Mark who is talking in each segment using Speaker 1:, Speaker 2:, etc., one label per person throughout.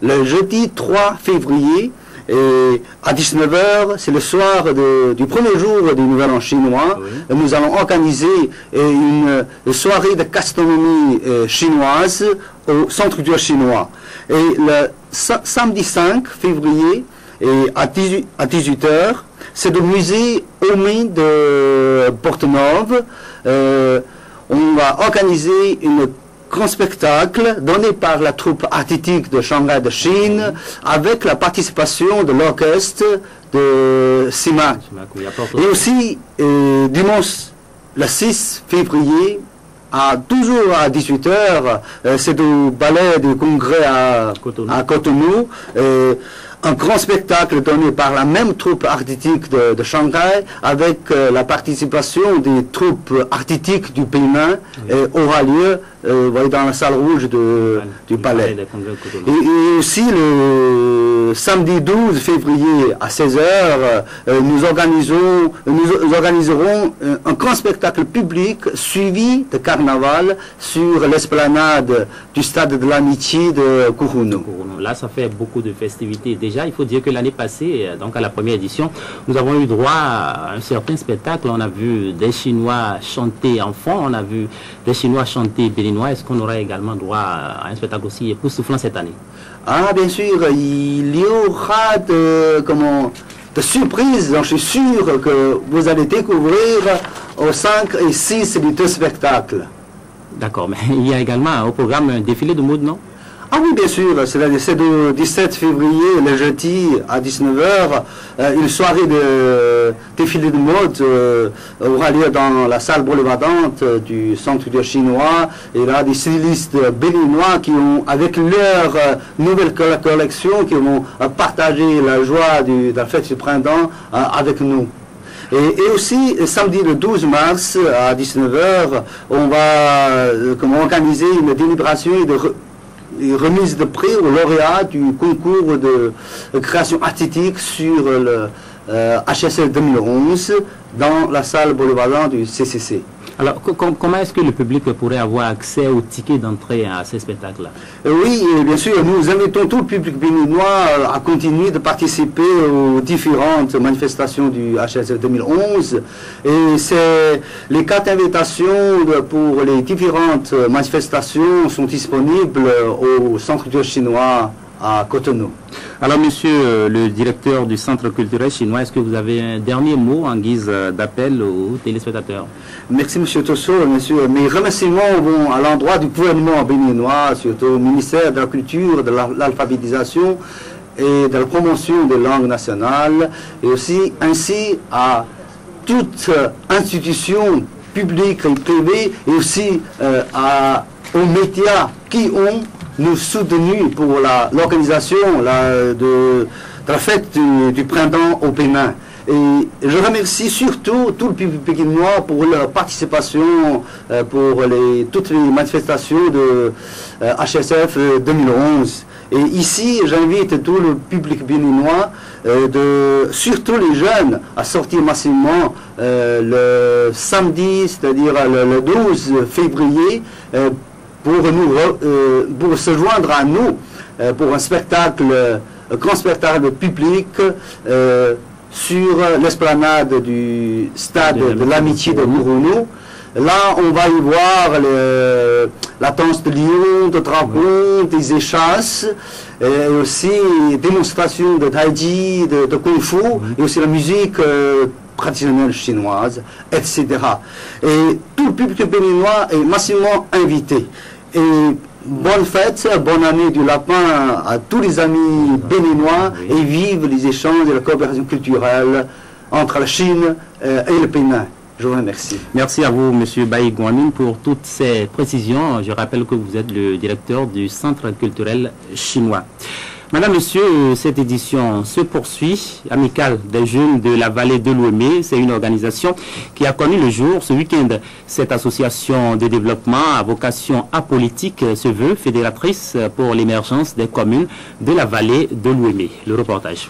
Speaker 1: le jeudi 3 février, et à 19 h, c'est le soir du premier jour du Nouvel An chinois. Oui. Nous allons organiser une soirée de gastronomie chinoise au Centre culturel chinois. Et le samedi 5 février, et à 18 h, c'est le musée Omi de Porte-Neuve. On va organiser une grand spectacle donné par la troupe artistique de Shanghai de Chine avec la participation de l'orchestre de CIMAC. Et aussi, dimanche, le 6 février, toujours à 18 h, c'est le ballet du congrès à Cotonou. Un grand spectacle donné par la même troupe artistique de Shanghai avec la participation des troupes artistiques du Pénin aura lieu dans la salle rouge du palais. Et aussi le samedi 12 février à 16 h, nous organiserons un grand spectacle public suivi de carnaval sur l'esplanade du stade de l'Amitié de Kourounou.
Speaker 2: Là, ça fait beaucoup de festivités. Déjà, il faut dire que l'année passée, donc à la première édition, nous avons eu droit à un certain spectacle. On a vu des Chinois chanter en fond, on a vu des Chinois chanter béninois. Est-ce qu'on aura également droit à un spectacle aussi époustouflant cette année?
Speaker 1: Ah, bien sûr, il y aura de surprises. Je suis sûr que vous allez découvrir aux 5 et 6 des deux spectacles.
Speaker 2: D'accord, mais il y a également au programme un défilé de mode, non?
Speaker 1: Ah oui, bien sûr, c'est le 17 février, le jeudi, à 19 h, une soirée de défilé de mode aura lieu dans la salle boulevardante du Centre culturel chinois. Et là, des stylistes béninois qui ont, avec leur nouvelle collection, qui vont partager la joie de la fête du printemps avec nous. Et aussi, samedi le 12 mars, à 19 h, on va organiser une délibération et remise de prix aux lauréats du concours de création artistique sur le HSL 2011 dans la salle boulevardante du CCC.
Speaker 2: Alors, comment est-ce que le public pourrait avoir accès aux tickets d'entrée à ces spectacles-là?
Speaker 1: Oui, bien sûr, nous invitons tout le public béninois à continuer de participer aux différentes manifestations du HSL 2011. Et les 4 invitations pour les différentes manifestations sont disponibles au Centre culturel chinois à Cotonou.
Speaker 2: Alors, monsieur le directeur du Centre culturel chinois, est-ce que vous avez un dernier mot en guise d'appel aux téléspectateurs?
Speaker 1: Merci, monsieur Tosso. Monsieur, mes remerciements vont à l'endroit du gouvernement béninois, surtout au ministère de la Culture, de l'alphabétisation et de la promotion des langues nationales, et aussi ainsi à toute institution publique et privée, et aussi aux médias qui ont nous soutenu pour l'organisation de la fête du printemps au Pénin. Et je remercie surtout tout le public béninois pour leur participation pour toutes les manifestations de HSF 2011. Et ici, j'invite tout le public béninois, surtout les jeunes, à sortir massivement le samedi, c'est-à-dire le 12 février, pour se joindre à nous pour un grand spectacle public sur l'esplanade du stade de l'Amitié de Kourounou. Là, on va y voir la danse de lion, de dragon, des échasses, et aussi démonstrations de taïchi, de kung-fu, et aussi la musique traditionnelle chinoise, etc. Et tout le public béninois est massivement invité. Et bonne fête, bonne année du lapin à tous les amis béninois, et vive les échanges et la coopération culturelle entre la Chine et le Pénin. Je vous remercie.
Speaker 2: Merci à vous, M. Bayi Guanmin, pour toutes ces précisions. Je rappelle que vous êtes le directeur du Centre culturel chinois. Madame, Monsieur, cette édition se poursuit. Amicale des jeunes de la vallée de l'Ouémé, c'est une organisation qui a connu le jour ce week-end. Cette association de développement à vocation apolitique se veut fédératrice pour l'émergence des communes de la vallée de l'Ouémé. Le reportage.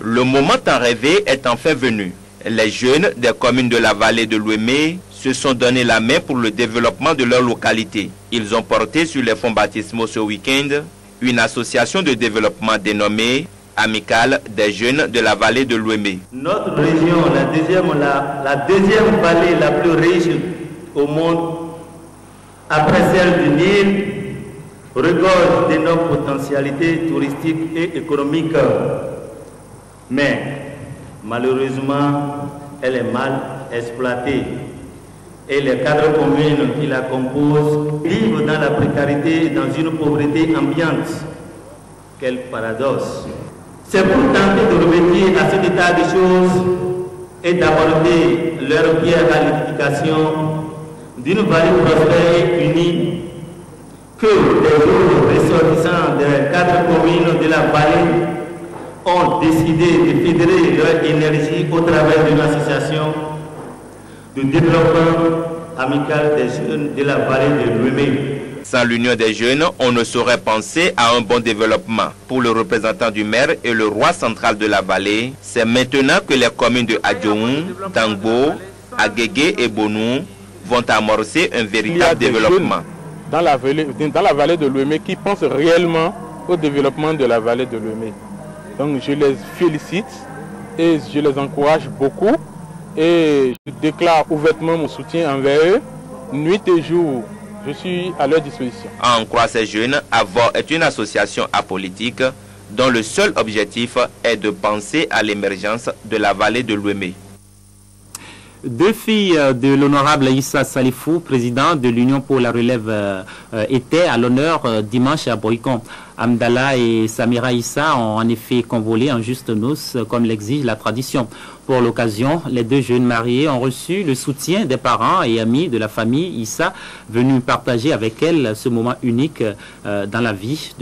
Speaker 3: Le moment tant rêvé est enfin venu. Les jeunes des communes de la vallée de l'Ouémé se sont donné la main pour le développement de leur localité. Ils ont porté sur les fonds baptismaux ce week-end une association de développement dénommée Amicale des jeunes de la vallée de l'Ouémé.
Speaker 4: Notre région, la deuxième vallée la plus riche au monde, après celle du Nil, regorge d'énormes potentialités touristiques et économiques. Mais malheureusement, elle est mal exploitée. Et les cadres communes qui la composent vivent dans la précarité et dans une pauvreté ambiante. Quel paradoxe! C'est pour tenter de remédier à cet état de choses et d'aborder leur pierre à l'édification d'une vallée prospère et unie que les jours ressortissants des 4 communes de la vallée ont décidé de fédérer leur énergie au travers d'une association de développement amical des jeunes de la vallée de l'Ouémé.
Speaker 3: Sans l'union des jeunes, on ne saurait penser à un bon développement. Pour le représentant du maire et le roi central de la vallée, c'est maintenant que les communes de Adjoun, Tangbo, Agégué et Bonou vont amorcer un véritable développement.
Speaker 5: Dans la vallée de l'Ouémé qui pensent réellement au développement de la vallée de l'Ouémé. Donc je les félicite et je les encourage beaucoup et je déclare ouvertement mon soutien envers eux, nuit et jour. Je suis à leur disposition.
Speaker 3: À en croire ces jeunes, AVOR est une association apolitique dont le seul objectif est de penser à l'émergence de la vallée de l'Ouémé.
Speaker 2: 2 filles de l'honorable Issa Salifou, président de l'Union pour la relève, étaient à l'honneur dimanche à Boycon. Amdallah et Samira Issa ont en effet convolé en juste noces, comme l'exige la tradition. Pour l'occasion, les 2 jeunes mariés ont reçu le soutien des parents et amis de la famille Issa, venus partager avec elles ce moment unique dans la vie.